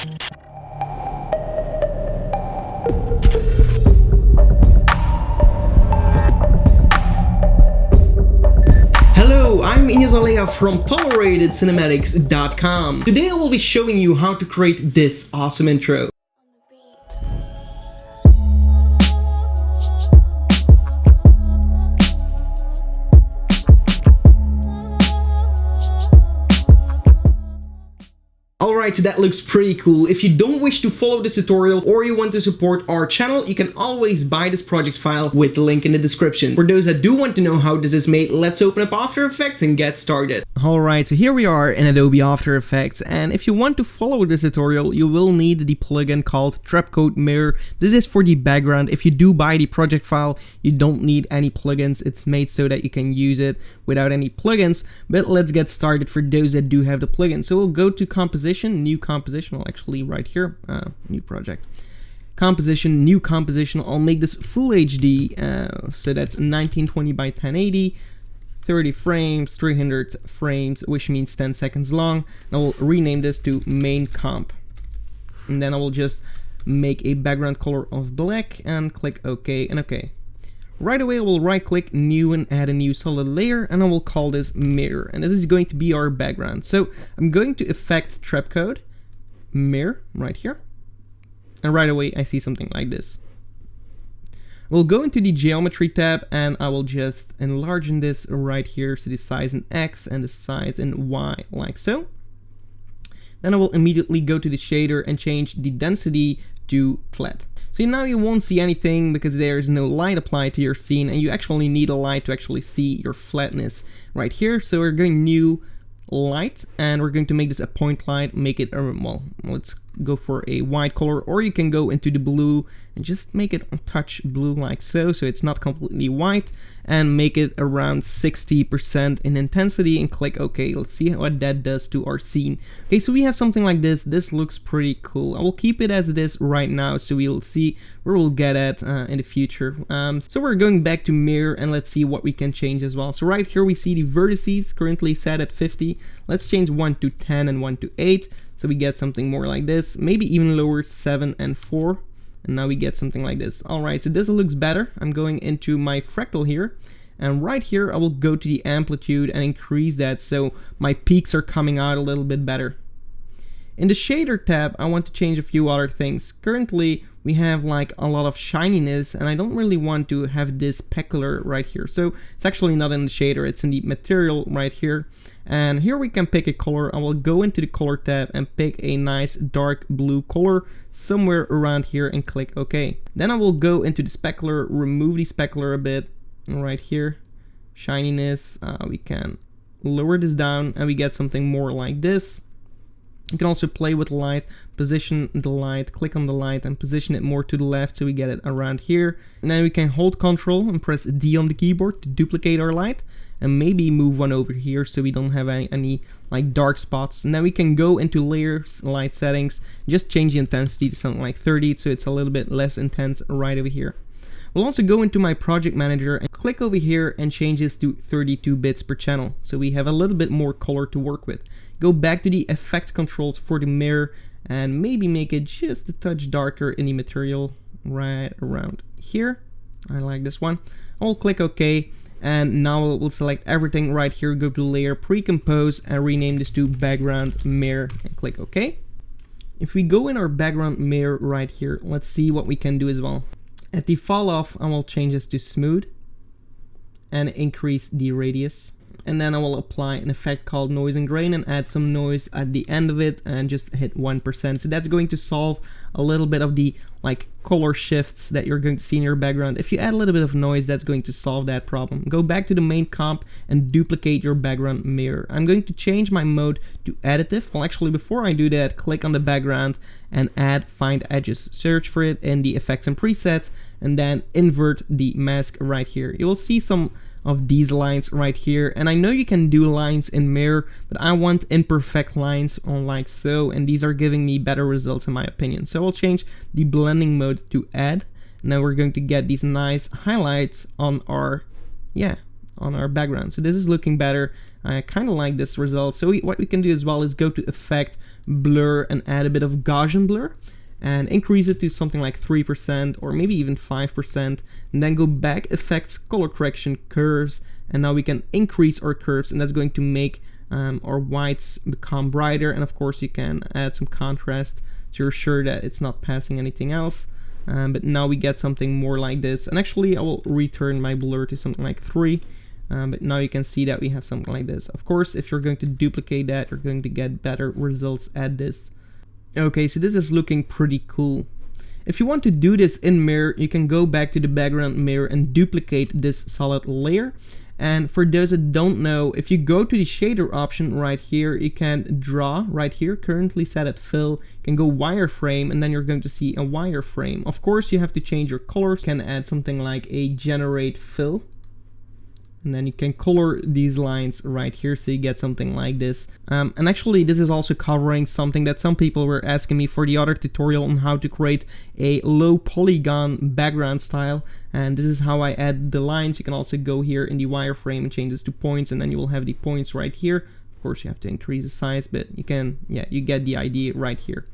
Hello, I'm Aleya from ToleratedCinematics.com. Today I will be showing you how to create this awesome intro. Alright, so that looks pretty cool. If you don't wish to follow this tutorial or you want to support our channel, you can always buy this project file with the link in the description. For those that do want to know how this is made, let's open up After Effects and get started. Alright, so here we are in Adobe After Effects, and if you want to follow this tutorial, you will need the plugin called Trapcode Mirror. This is for the background. If you do buy the project file, you don't need any plugins. It's made so that you can use it without any plugins, but let's get started for those that do have the plugin. So we'll go to Composition, New Composition, well actually right here, New Project. Composition, New Composition, I'll make this Full HD, so that's 1920 by 1080, 30 frames, 300 frames, which means 10 seconds long. I will rename this to Main Comp. And then I will just make a background color of black and click OK and OK. Right away, I will right click new and add a new solid layer, and I will call this mirror, and this is going to be our background. So I'm going to Effect Trapcode Mirror right here, and right away I see something like this. We'll go into the Geometry tab, and I will just enlarge this right here, so the size in X and the size in Y, like so. Then I will immediately go to the shader and change the density to flat. So now you won't see anything because there is no light applied to your scene, and you actually need a light to actually see your flatness right here. So we're going New Light, and we're going to make this a point light, make it, well, let's go for a white color, or you can go into the blue and just make it a touch blue like so, so it's not completely white, and make it around 60% in intensity and click OK. Let's see what that does to our scene. Okay, so we have something like this. This looks pretty cool. I will keep it as it is right now, so we'll see where we'll get at in the future. So we're going back to mirror, and let's see what we can change as well. So right here we see the vertices currently set at 50. Let's change 1 to 10 and 1 to 8. So we get something more like this, maybe even lower, 7 and 4. And now we get something like this. Alright, so this looks better. I'm going into my fractal here. And right here, I will go to the amplitude and increase that so my peaks are coming out a little bit better. In the shader tab, I want to change a few other things. Currently, we have like a lot of shininess, and I don't really want to have this specular right here. So it's actually not in the shader, it's in the material right here. And here we can pick a color. I will go into the color tab and pick a nice dark blue color somewhere around here and click OK. Then I will go into the specular, remove the specular a bit right here. Shininess, we can lower this down and we get something more like this. You can also play with light, position the light, click on the light and position it more to the left so we get it around here. And then we can hold Ctrl and press D on the keyboard to duplicate our light and maybe move one over here so we don't have any like dark spots. And then we can go into layers, light settings, just change the intensity to something like 30 so it's a little bit less intense right over here. We'll also go into my project manager and click over here and change this to 32 bits per channel. So we have a little bit more color to work with. Go back to the effects controls for the mirror and maybe make it just a touch darker in the material right around here. I like this one. I'll click OK. And now we'll select everything right here, go to layer, pre-compose and rename this to background mirror and click OK. If we go in our background mirror right here, let's see what we can do as well. At the fall off, I will change this to smooth and increase the radius. And then I will apply an effect called noise and grain and add some noise at the end of it and just hit 1%. So that's going to solve a little bit of the like color shifts that you're going to see in your background. If you add a little bit of noise, that's going to solve that problem. Go back to the main comp and duplicate your background mirror. I'm going to change my mode to additive. Well, actually, before I do that, click on the background and add find edges. Search for it in the effects and presets and then invert the mask right here. You will see some of these lines right here, and I know you can do lines in mirror, but I want imperfect lines on like so, and these are giving me better results in my opinion. So I'll change the blending mode to add. Now we're going to get these nice highlights on our on our background. So this is looking better. I kind of like this result. So what we can do as well is go to Effect, Blur, and add a bit of Gaussian blur, and increase it to something like 3% or maybe even 5%, and then go back, Effects, Color Correction, Curves, and now we can increase our curves, and that's going to make our whites become brighter. And of course you can add some contrast so you're sure that it's not passing anything else. But now we get something more like this, and actually I will return my blur to something like 3. But now you can see that we have something like this. Of course, if you're going to duplicate that, you're going to get better results at this. Okay, so this is looking pretty cool. If you want to do this in mirror, you can go back to the background mirror and duplicate this solid layer. And for those that don't know, if you go to the shader option right here, you can draw right here, currently set at fill, you can go wireframe, and then you're going to see a wireframe. Of course, you have to change your colors. You can add something like a generate fill. And then you can color these lines right here so you get something like this. And actually this is also covering something that some people were asking me for the other tutorial on how to create a low polygon background style. And this is how I add the lines. You can also go here in the wireframe and change this to points, and then you will have the points right here. Of course you have to increase the size, but you can, yeah, you get the idea right here.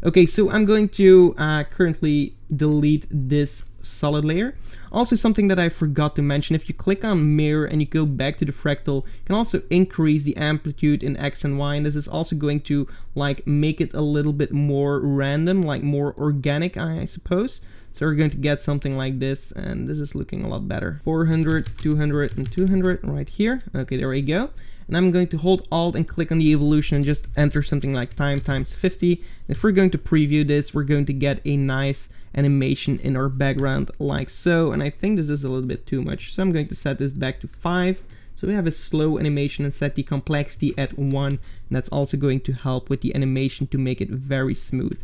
Okay, so I'm going to currently delete this solid layer. Also, something that I forgot to mention, if you click on mirror and you go back to the fractal, you can also increase the amplitude in X and Y, and this is also going to like make it a little bit more random, like more organic, I suppose. So we're going to get something like this, and this is looking a lot better. 400, 200, and 200 right here. Okay, there we go. And I'm going to hold Alt and click on the evolution and just enter something like time times 50. If we're going to preview this, we're going to get a nice animation in our background like so. And I think this is a little bit too much, so I'm going to set this back to 5. So we have a slow animation and set the complexity at 1. And that's also going to help with the animation to make it very smooth.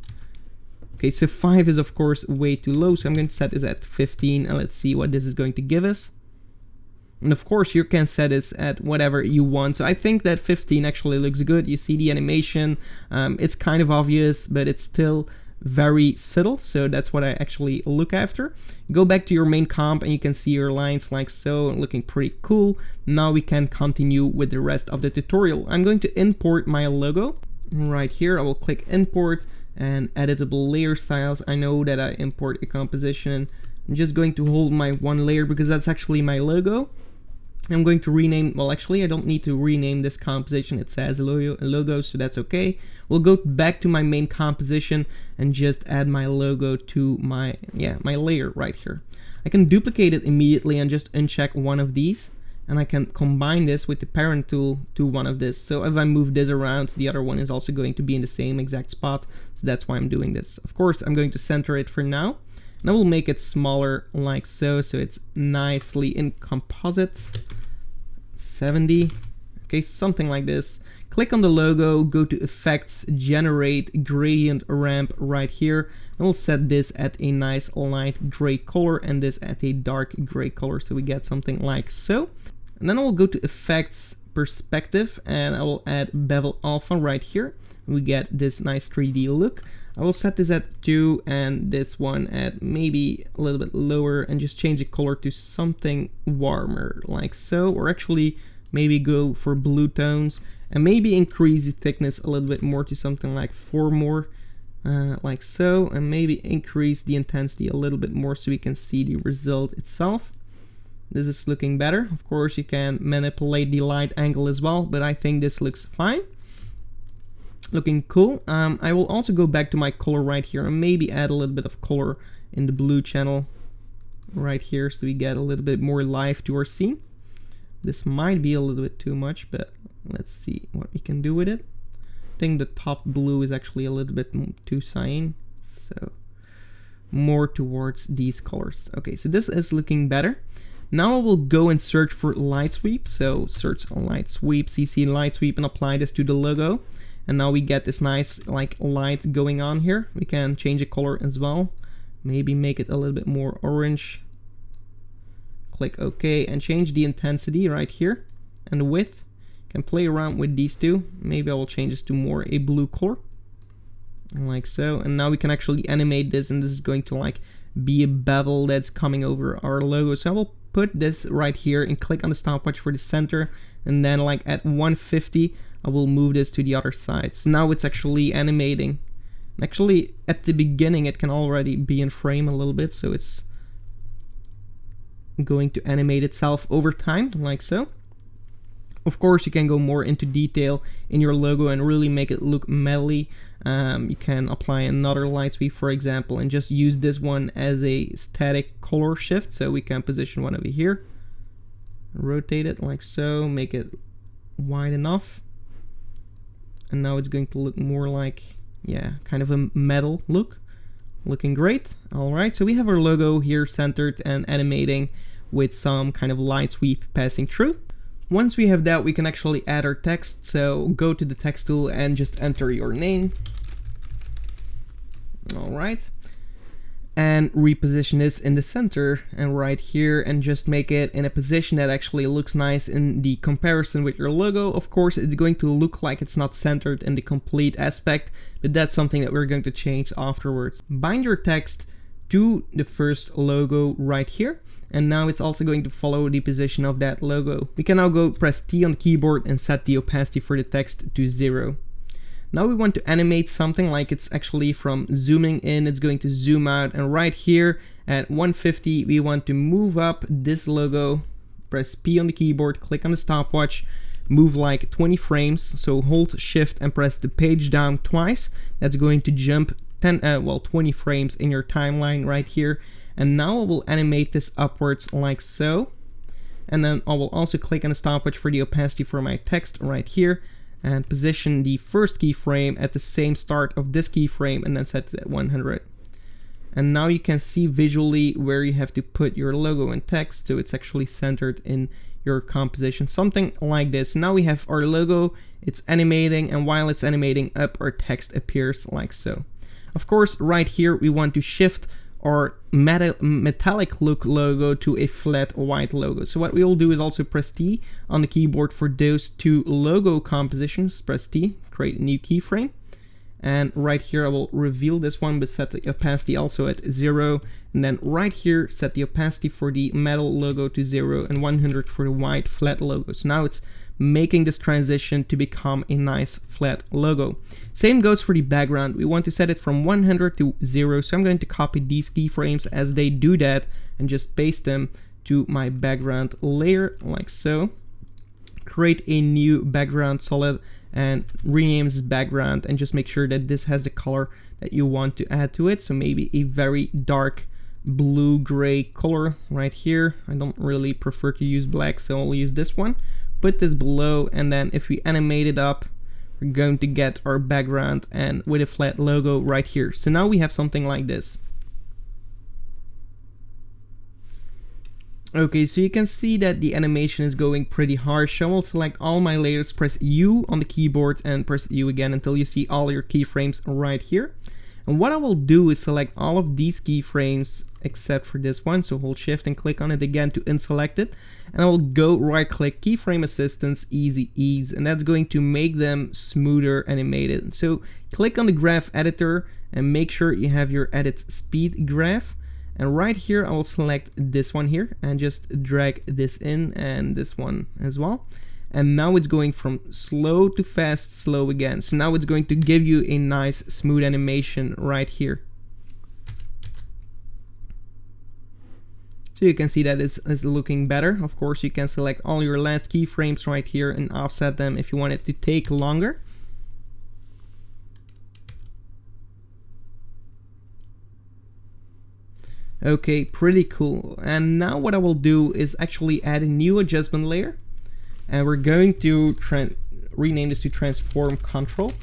Okay, so 5 is of course way too low, so I'm going to set this at 15, and let's see what this is going to give us. And of course you can set this at whatever you want. So I think that 15 actually looks good. You see the animation, it's kind of obvious, but it's still very subtle, so that's what I actually look after. Go back to your main comp and you can see your lines like so, looking pretty cool. Now we can continue with the rest of the tutorial. I'm going to import my logo. Right here I will click import and editable layer styles. I know that I import a composition. I'm just going to hold my one layer because that's actually my logo. I'm going to rename, well actually I don't need to rename this composition, it says logo, so that's okay. We'll go back to my main composition and just add my logo to my layer right here. I can duplicate it immediately and just uncheck one of these, and I can combine this with the parent tool to one of this. So if I move this around, the other one is also going to be in the same exact spot, so that's why I'm doing this. Of course I'm going to center it for now, and I will make it smaller like so, so it's nicely in composite. 70, okay, something like this. Click on the logo, go to Effects, Generate Gradient Ramp right here, and we'll set this at a nice light gray color and this at a dark gray color, so we get something like so. And then we'll go to Effects, Perspective, and I will add Bevel Alpha right here. We get this nice 3D look. I will set this at 2 and this one at maybe a little bit lower, and just change the color to something warmer like so, or actually maybe go for blue tones and maybe increase the thickness a little bit more to something like 4 more like so, and maybe increase the intensity a little bit more so we can see the result itself. This is looking better. Of course you can manipulate the light angle as well, but I think this looks fine. Looking cool. I will also go back to my color right here and maybe add a little bit of color in the blue channel right here so we get a little bit more life to our scene. This might be a little bit too much, but let's see what we can do with it. I think the top blue is actually a little bit too cyan, so more towards these colors. Okay, so this is looking better. Now I will go and search for light sweep. So search light sweep, CC light sweep, and apply this to the logo. And now we get this nice like light going on here. We can change the color as well. Maybe make it a little bit more orange. Click OK and change the intensity right here. And the width. Can play around with these two. Maybe I will change this to more a blue color. Like so. And now we can actually animate this, and this is going to like be a bevel that's coming over our logo. So I will put this right here and click on the stopwatch for the center, and then like at 150 I will move this to the other side. So now it's actually animating. Actually at the beginning it can already be in frame a little bit, so it's going to animate itself over time like so. Of course you can go more into detail in your logo and really make it look metally. You can apply another light sweep, for example, and just use this one as a static color shift. So we can position one over here, rotate it like so, make it wide enough, and now it's going to look more like, yeah, kind of a metal look. Looking great. All right, so we have our logo here centered and animating with some kind of light sweep passing through. Once we have that, we can actually add our text. So go to the text tool and just enter your name. All right. And reposition this in the center and right here, and just make it in a position that actually looks nice in the comparison with your logo. Of course, it's going to look like it's not centered in the complete aspect, but that's something that we're going to change afterwards. Bind your text to the first logo right here. And now it's also going to follow the position of that logo. We can now go press T on the keyboard and set the opacity for the text to 0. Now we want to animate something like it's actually from zooming in, it's going to zoom out, and right here at 150 we want to move up this logo. Press P on the keyboard, click on the stopwatch, move like 20 frames, so hold shift and press the page down twice. That's going to jump 20 frames in your timeline right here. And now I will animate this upwards like so. And then I will also click on the stopwatch for the opacity for my text right here, and position the first keyframe at the same start of this keyframe, and then set it at 100. And now you can see visually where you have to put your logo and text, so it's actually centered in your composition, something like this. Now we have our logo, it's animating, and while it's animating up, our text appears like so. Of course, right here we want to shift our metallic look logo to a flat white logo. So what we will do is also press T on the keyboard for those two logo compositions. Press T, create a new keyframe. And right here I will reveal this one, but set the opacity also at 0. And then right here set the opacity for the metal logo to 0 and 100 for the white flat logo. So now it's making this transition to become a nice flat logo. Same goes for the background. We want to set it from 100 to 0. So I'm going to copy these keyframes as they do that and just paste them to my background layer like so. Create a new background solid and rename this background, and just make sure that this has the color that you want to add to it. So maybe a very dark blue gray color right here. I don't really prefer to use black, so I'll use this one. Put this below, and then if we animate it up, we're going to get our background and with a flat logo right here. So now we have something like this. Okay, so you can see that the animation is going pretty harsh. I will select all my layers, press U on the keyboard and press U again until you see all your keyframes right here. And what I will do is select all of these keyframes except for this one. So hold shift and click on it again to unselect it. And I will go right click, keyframe assistance, easy ease, and that's going to make them smoother animated. So click on the graph editor and make sure you have your edit speed graph. And right here, I will select this one here and just drag this in, and this one as well. And now it's going from slow to fast, slow again. So now it's going to give you a nice smooth animation right here. So you can see that it's looking better. Of course, you can select all your last keyframes right here and offset them if you want it to take longer. Okay, pretty cool. And now what I will do is actually add a new adjustment layer, and we're going to rename this to transform control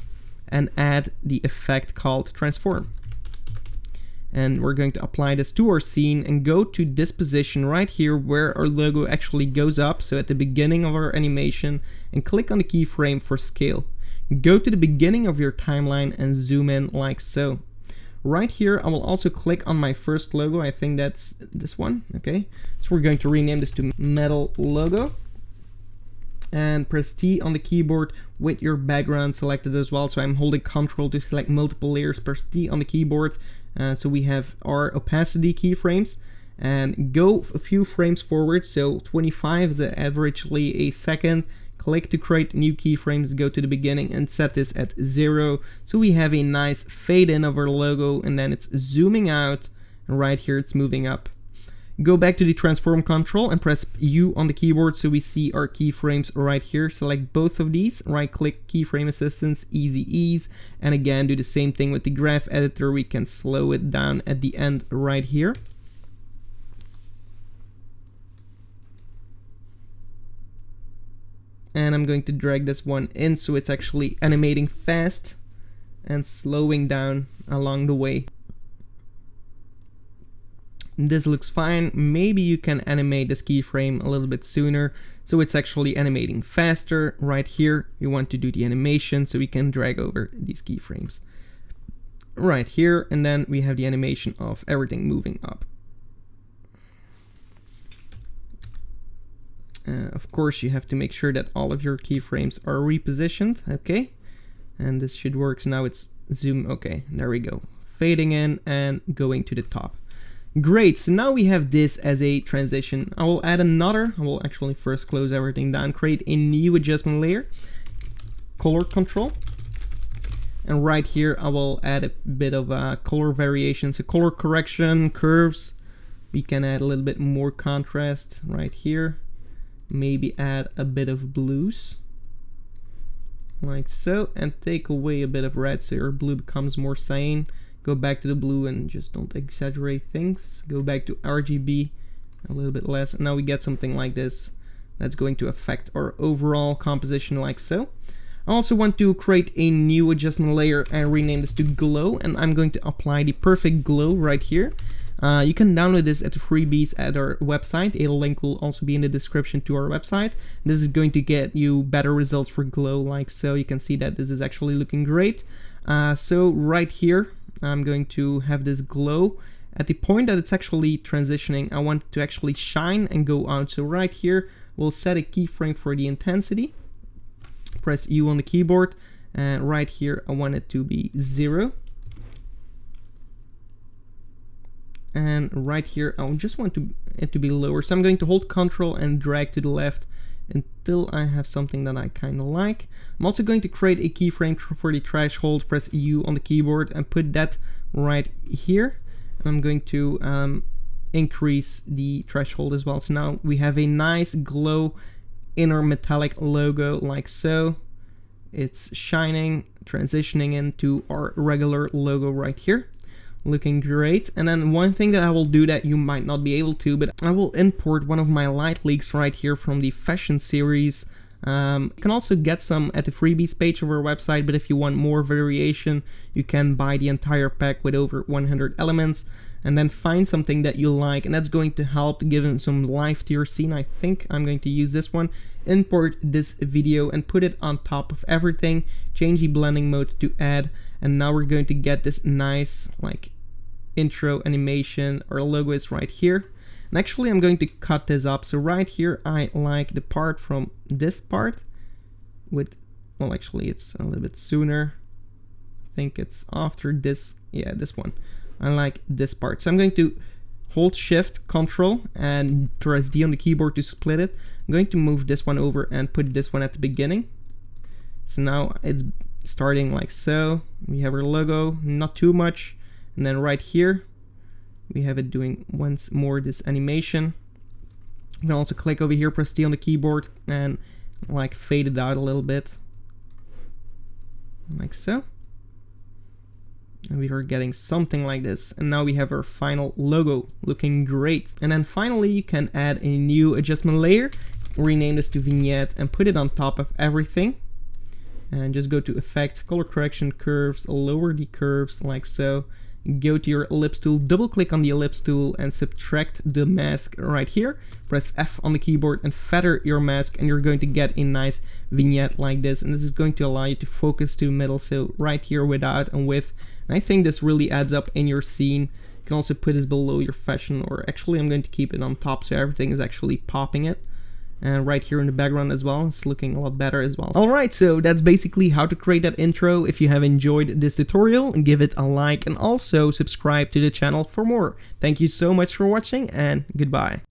and add the effect called transform. And we're going to apply this to our scene and go to this position right here where our logo actually goes up, so at the beginning of our animation, and click on the keyframe for scale. Go to the beginning of your timeline and zoom in like so. Right here, I will also click on my first logo. I think that's this one. Okay, so we're going to rename this to metal logo, and press T on the keyboard with your background selected as well. So I'm holding Control to select multiple layers. Press T on the keyboard. So we have our opacity keyframes, and go a few frames forward. So 25 is averagely a second. Click to create new keyframes, go to the beginning and set this at 0. So we have a nice fade in of our logo, and then it's zooming out, and right here it's moving up. Go back to the transform control and press U on the keyboard so we see our keyframes right here. Select both of these, right click keyframe assistance, easy ease, and again do the same thing with the graph editor. We can slow it down at the end right here. And I'm going to drag this one in so it's actually animating fast and slowing down along the way. This looks fine. Maybe you can animate this keyframe a little bit sooner so it's actually animating faster. Right here you want to do the animation so we can drag over these keyframes right here, and then we have the animation of everything moving up. Of course, you have to make sure that all of your keyframes are repositioned. Okay, and this should work. So now it's zoom. Okay, there we go. Fading in and going to the top. Great, so now we have this as a transition. I will add another. I will actually first close everything down, create a new adjustment layer, color control. And right here, I will add a bit of color variation. So color correction, curves. We can add a little bit more contrast right here. Maybe add a bit of blues like so, and take away a bit of red so your blue becomes more cyan. Go back to the blue and just don't exaggerate things. Go back to RGB a little bit less, and now we get something like this that's going to affect our overall composition like so. I also want to create a new adjustment layer and rename this to glow, and I'm going to apply the perfect glow right here. You can download this at the freebies at our website. A link will also be in the description to our website. This is going to get you better results for glow like so. You can see that this is actually looking great. So right here, I'm going to have this glow. At the point that it's actually transitioning, I want it to actually shine and go out. So right here, we'll set a keyframe for the intensity. Press U on the keyboard, and right here, I want it to be 0. And right here, I just want it to be lower. So I'm going to hold Control and drag to the left until I have something that I kind of like. I'm also going to create a keyframe for the threshold. Press U on the keyboard and put that right here. And I'm going to increase the threshold as well. So now we have a nice glow inner metallic logo like so. It's shining, transitioning into our regular logo right here. Looking great. And then one thing that I will do that you might not be able to, but I will import one of my light leaks right here from the fashion series. You can also get some at the freebies page of our website, but if you want more variation, you can buy the entire pack with over 100 elements and then find something that you like, and that's going to help give some life to your scene. I think I'm going to use this one. Import this video and put it on top of everything. Change the blending mode to add, and now we're going to get this nice like intro animation. Our logo is right here. And actually I'm going to cut this up. So right here, I like the part from this part with, well, actually it's a little bit sooner. I think it's after this. Yeah, this one. I like this part. So I'm going to hold Shift, Control, and press D on the keyboard to split it. I'm going to move this one over and put this one at the beginning. So now it's starting like so. We have our logo, not too much. And then right here, we have it doing once more this animation. You can also click over here, press T on the keyboard, and like fade it out a little bit. Like so. And we are getting something like this. And now we have our final logo looking great. And then finally, you can add a new adjustment layer, rename this to vignette, and put it on top of everything. And just go to Effect, Color Correction, Curves, lower the curves like so. Go to your ellipse tool, double click on the ellipse tool and subtract the mask right here. Press F on the keyboard and feather your mask, and you're going to get a nice vignette like this. And this is going to allow you to focus to middle, so right here without and with. And I think this really adds up in your scene. You can also put this below your fashion, or actually I'm going to keep it on top so everything is actually popping it. And right here in the background as well, it's looking a lot better as well. Alright, so that's basically how to create that intro. If you have enjoyed this tutorial, give it a like and also subscribe to the channel for more. Thank you so much for watching and goodbye.